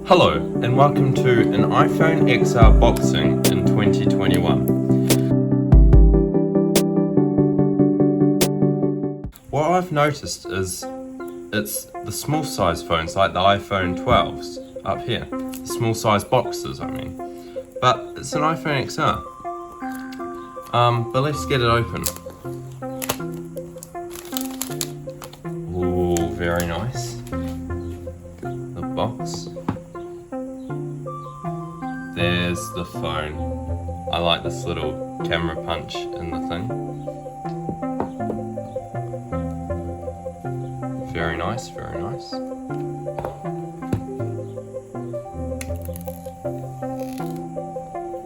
Hello and welcome to an iPhone XR boxing in 2021. What I've noticed is it's the small size phones like the iPhone 12s up here, the small size boxes I mean, but it's an iPhone XR. But let's get it open. Ooh, very nice. The box. There's the phone. I like this little camera punch in the thing. Very nice, very nice.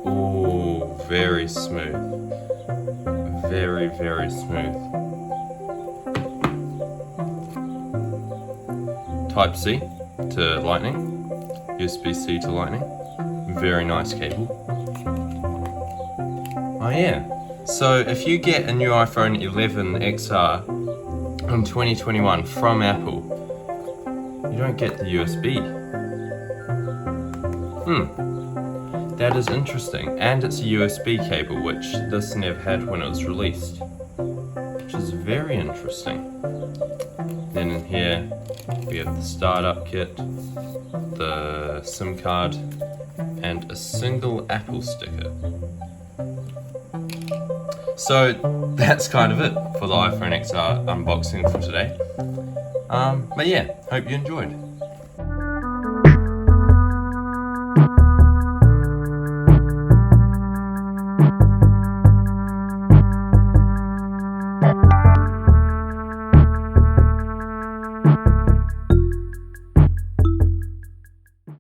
Oh, very smooth. Very, very smooth. Type-C to Lightning. USB-C to Lightning. Very nice cable. Oh yeah, so if you get a new iPhone 11 XR in 2021 from Apple, you don't get the USB. That is interesting, and it's a USB cable, which this never had when it was released, which is very interesting. Then in here we have the startup kit, the SIM card, and a single Apple sticker. So that's kind of it for the iPhone XR unboxing for today. But yeah, hope you enjoyed.